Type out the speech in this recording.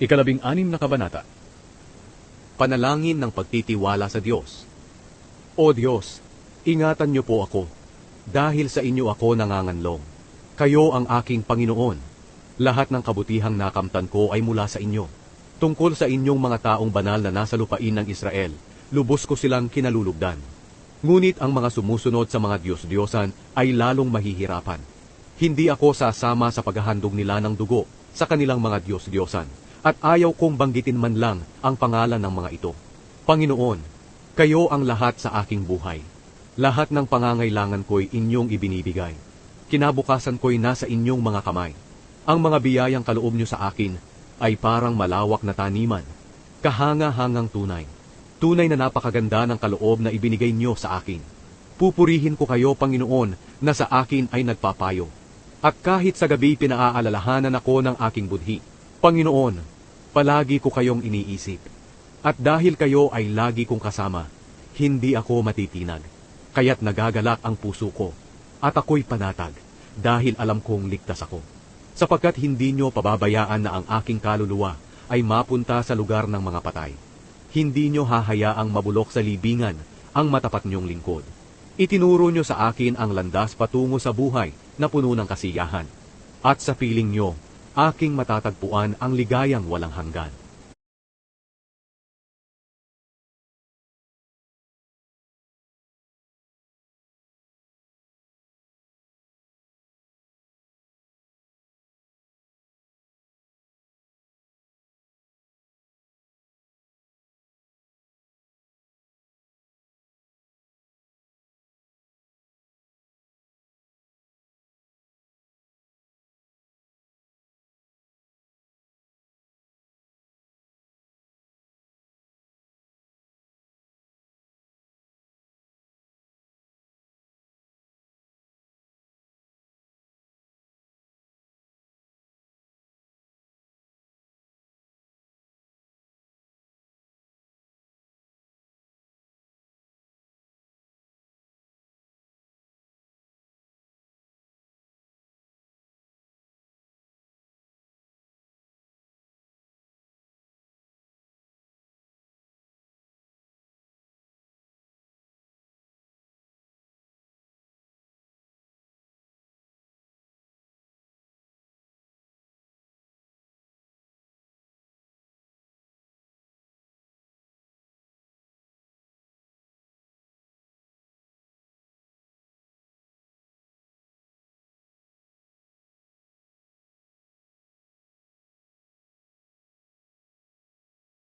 Ikalabing-anim na kabanata. Panalangin ng pagtitiwala sa Diyos. O Diyos, ingatan niyo po ako, dahil sa inyo ako nanganganlong. Kayo ang aking Panginoon. Lahat ng kabutihang nakamtan ko ay mula sa inyo. Tungkol sa inyong mga taong banal na nasa lupain ng Israel, lubos ko silang kinalulugdan. Ngunit ang mga sumusunod sa mga Diyos-Diyosan ay lalong mahihirapan. Hindi ako sasama sa paghahandog nila ng dugo sa kanilang mga Diyos-Diyosan, at ayaw kong banggitin man lang ang pangalan ng mga ito. Panginoon, kayo ang lahat sa aking buhay. Lahat ng pangangailangan ko'y inyong ibinibigay. Kinabukasan ko'y nasa inyong mga kamay. Ang mga biyayang kaloob niyo sa akin ay parang malawak na taniman, kahanga-hangang tunay. Tunay na napakaganda ng kaloob na ibinigay niyo sa akin. Pupurihin ko kayo, Panginoon, na sa akin ay nagpapayo. At kahit sa gabi pinaaalalahanan ako ng aking budhi. Panginoon, palagi ko kayong iniisip. At dahil kayo ay lagi kong kasama, hindi ako matitinag. Kaya't nagagalak ang puso ko, at ako'y panatag, dahil alam kong ligtas ako. Sapagkat hindi nyo pababayaan na ang aking kaluluwa ay mapunta sa lugar ng mga patay. Hindi nyo hahayaang mabulok sa libingan ang matapat nyong lingkod. Itinuro nyo sa akin ang landas patungo sa buhay na puno ng kasiyahan. At sa piling nyo, aking matatagpuan ang ligayang walang hanggan.